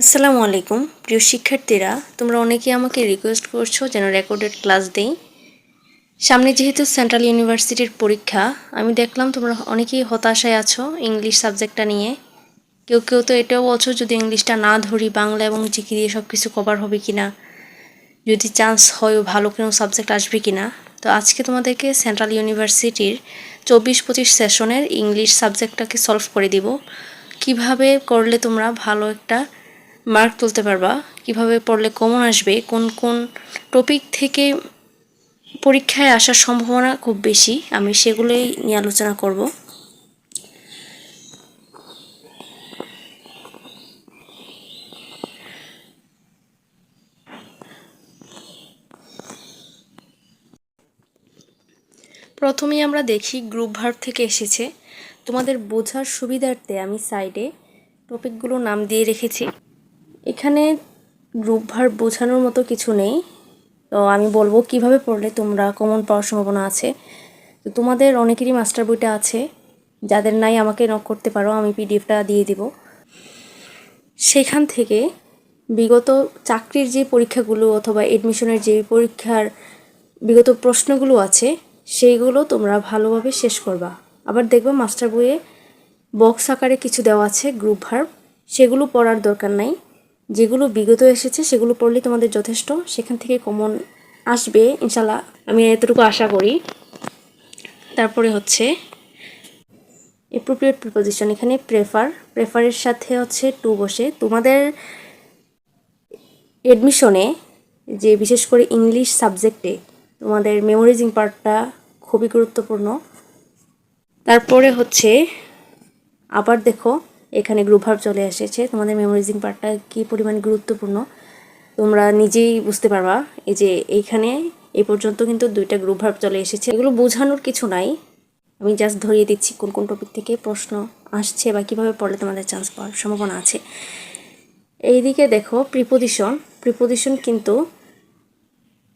আসসালামু আলাইকুম প্রিয় শিক্ষার্থীরা, তোমরা অনেকেই আমাকে রিকোয়েস্ট করছো যেন রেকর্ডেড ক্লাস দেই। সামনে যেহেতু সেন্ট্রাল ইউনিভার্সিটির পরীক্ষা, আমি দেখলাম তোমরা অনেকেই হতাশায় আছো ইংলিশ সাবজেক্টটা নিয়ে। কেউ কেউ তো এটাও বলছো যদি ইংলিশটা না ধরি বাংলা এবং জিকে দিয়ে সব কিছু কভার হবে কিনা, যদি চান্স হয় ভালো কোনো সাবজেক্ট আসবে কিনা। তো আজকে তোমাদেরকে সেন্ট্রাল ইউনিভার্সিটির 24-25 সেশনের ইংলিশ সাবজেক্টটাকে সলভ করে দিব। কিভাবে করলে তোমরা ভালো একটা মার্ক তুলতে পারবা, কিভাবে পড়লে কমন আসবে, কোন কোন টপিক থেকে পরীক্ষায় আসার সম্ভাবনা খুব বেশি, আমি সেগুলোই নিয়ে আলোচনা করব। প্রথমেই আমরা দেখি গ্রুপ ভার্ব থেকে এসেছে। তোমাদের বোঝার সুবিধার্থে আমি সাইডে টপিকগুলো নাম দিয়ে রেখেছি। এখানে গ্রুপ ভার্ব বোঝানোর মতো কিছু নেই, তো আমি বলবো কিভাবে পড়লে তোমরা কমন পাওয়ার সম্ভাবনা আছে। তো তোমাদের অনেকেরই মাস্টার বইটা আছে, যাদের নাই আমাকে নক করতে পারো, আমি পিডিএফটা দিয়ে দিব। সেখান থেকে বিগত চাকরির যে পরীক্ষাগুলো অথবা এডমিশনের যে পরীক্ষার বিগত প্রশ্নগুলো আছে সেইগুলো তোমরা ভালোভাবে শেষ করবা। আবার দেখবা মাস্টার বইয়ে বক্স আকারে কিছু দেওয়া আছে গ্রুপ ভার্ব, সেগুলো পড়ার দরকার নাই। যেগুলো বিগত এসেছে সেগুলো পড়লে তোমাদের যথেষ্ট, সেখান থেকে কমন আসবে ইনশাল্লাহ, আমি এতটুকু আশা করি। তারপরে হচ্ছে অ্যাপ্রোপ্রিয়েট প্রিপোজিশন। এখানে প্রেফারের সাথে হচ্ছে টু বসে। তোমাদের এডমিশনে যে বিশেষ করে ইংলিশ সাবজেক্টে তোমাদের মেমোরাইজিং পার্টটা খুবই গুরুত্বপূর্ণ। তারপরে হচ্ছে আবার দেখো এখানে গ্রুপ ভার্ব চলে এসেছে। তোমাদের মেমোরাইজিং পার্টটা কী পরিমাণ গুরুত্বপূর্ণ তোমরা নিজেই বুঝতে পারবা। এই যে এইখানে এই পর্যন্ত কিন্তু 2টা গ্রুপ ভার্ব চলে এসেছে। এগুলো বোঝানোর কিছু নাই, আমি জাস্ট ধরিয়ে দিচ্ছি কোন কোন টপিক থেকে প্রশ্ন আসছে বা কীভাবে পড়লে তোমাদের চান্স পাওয়ার সম্ভাবনা আছে। এইদিকে দেখো প্রিপোজিশন কিন্তু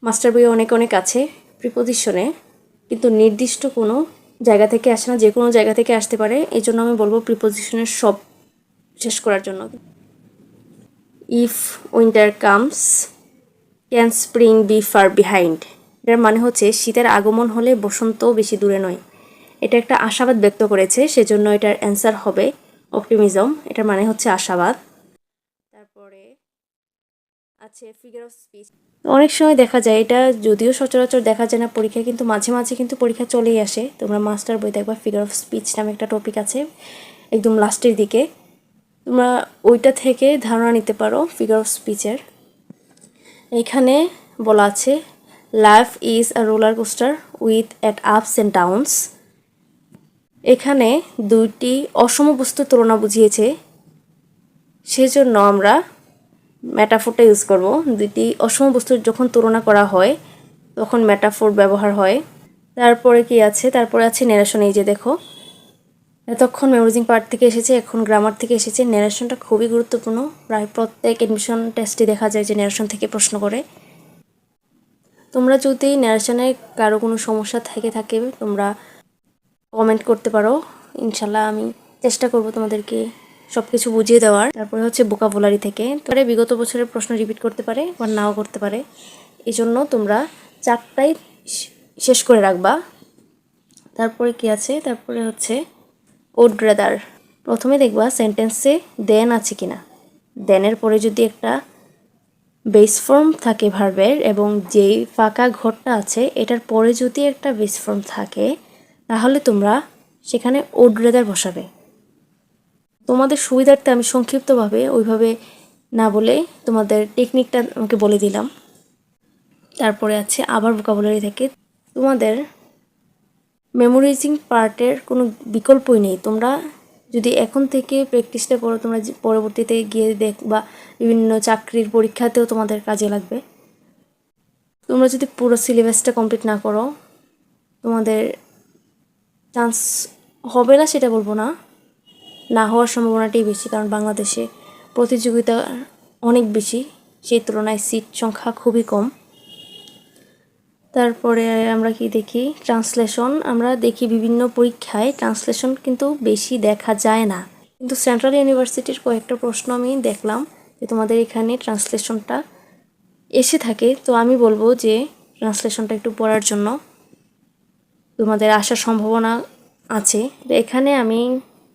মাস্টার বইয়ে অনেক অনেক আছে। প্রিপোজিশনে কিন্তু নির্দিষ্ট কোনো জায়গা থেকে আসে না, যে কোনো জায়গা থেকে আসতে পারে। এই জন্য আমি বলবো প্রিপোজিশনের সব শেষ করার জন্য। If winter comes can spring be far behind, এটার মানে হচ্ছে শীতের আগমন হলে বসন্তও বেশি দূরে নয়। এটা একটা আশাবাদ ব্যক্ত করেছে, সেজন্য এটার অ্যান্সার হবে অপটিমিজম। এটার মানে হচ্ছে আশাবাদ। তারপরে আছে ফিগার অফ স্পিচ। অনেক সময় দেখা যায়, এটা যদিও সচরাচর দেখা যায় না পরীক্ষায়, কিন্তু মাঝে মাঝে কিন্তু পরীক্ষা চলেই আসে। তোমরা মাস্টার বই দেখবা ফিগার অফ স্পিচ নামে একটা টপিক আছে একদম লাস্টের দিকে, তোমরা ওইটা থেকে ধারণা নিতে পারো ফিগার অফ স্পিচের। এখানে বলা আছে life is a roller coaster with at ups and downs. এখানে দুইটি অসম বস্তুর তুলনা বুঝিয়েছে, সেজন্য আমরা মেটাফোরটা ইউজ করব। দুইটি অসম বস্তুর যখন তুলনা করা হয় তখন মেটাফোর ব্যবহার হয়। তারপরে কি আছে, তারপরে আছে ন্যারেশন। এই যে দেখো এতক্ষণ মেমোরাইজিং পার্ট থেকে এসেছে, এখন গ্রামার থেকে এসেছে। ন্যারেশনটা খুবই গুরুত্বপূর্ণ, প্রায় প্রত্যেক এডমিশন টেস্টে দেখা যায় যে ন্যারেশন থেকে প্রশ্ন করে। তোমরা যদি ন্যারেশনে কারো কোনো সমস্যা থাকে তোমরা কমেন্ট করতে পারো, ইনশাল্লাহ আমি চেষ্টা করব তোমাদেরকে সব কিছু বুঝিয়ে দেওয়ার। তারপরে হচ্ছে ভোকাবুলারি থেকে, তোমরা বিগত বছরের প্রশ্ন রিপিট করতে পারে বা নাও করতে পারে, এই জন্য তোমরা 4টাই শেষ করে রাখবা। তারপরে কি আছে, তারপরে হচ্ছে উড রাদার। প্রথমে দেখবা সেন্টেন্সে দেন আছে কিনা। দেনের পরে যদি একটা বেস ফর্ম থাকে ভার্বের এবং যেই ফাঁকা ঘরটা আছে এটার পরে যদি একটা বেস ফর্ম থাকে, তাহলে তোমরা সেখানে উড রাদার বসাবে। তোমাদের সুবিধার্থে আমি সংক্ষিপ্তভাবে ওইভাবে না বলে তোমাদের টেকনিকটা আমাকে বলে দিলাম। তারপরে আছে আবার ভোকাবুলারি থেকে। তোমাদের মেমোরাইজিং পার্টের কোনো বিকল্পই নেই। তোমরা যদি এখন থেকে প্র্যাকটিসটা করো, তোমরা পরবর্তীতে গিয়ে দেখবা বিভিন্ন চাকরির পরীক্ষাতেও তোমাদের কাজে লাগবে। তোমরা যদি পুরো সিলেবাসটা কমপ্লিট না করো, তোমাদের চান্স হবে না সেটা বলবো না, না হওয়ার সম্ভাবনাটাই বেশি, কারণ বাংলাদেশে প্রতিযোগিতা অনেক বেশি, সেই তুলনায় সিট সংখ্যা খুবই কম। তারপরে আমরা কি দেখি, ট্রান্সলেশন। আমরা দেখি বিভিন্ন পরীক্ষায় ট্রান্সলেশন কিন্তু বেশি দেখা যায় না, কিন্তু সেন্ট্রাল ইউনিভার্সিটির কয়েকটা প্রশ্ন আমি দেখলাম যে তোমাদের এখানে ট্রান্সলেশনটা এসে থাকে, তো আমি বলবো যে ট্রান্সলেশনটা একটু পড়ার জন্য। তোমাদের আসার সম্ভাবনা আছে। তো এখানে আমি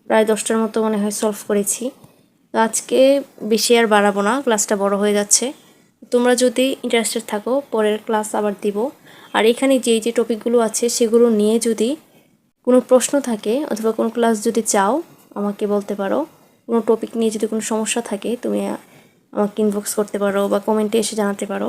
প্রায় 10টার মতো মনে হয় সলভ করেছি। তো আজকে বেশি আর বাড়াবো না, ক্লাসটা বড় হয়ে যাচ্ছে। তোমরা যদি ইন্টারেস্টেড থাকো পরের ক্লাস আবার দিব। আর এখানে যে টপিকগুলো আছে সেগুলো নিয়ে যদি কোনো প্রশ্ন থাকে অথবা কোনো ক্লাস যদি চাও আমাকে বলতে পারো। কোনো টপিক নিয়ে যদি কোনো সমস্যা থাকে তুমি আমাকে ইনবক্স করতে পারো বা কমেন্টে এসে জানাতে পারো।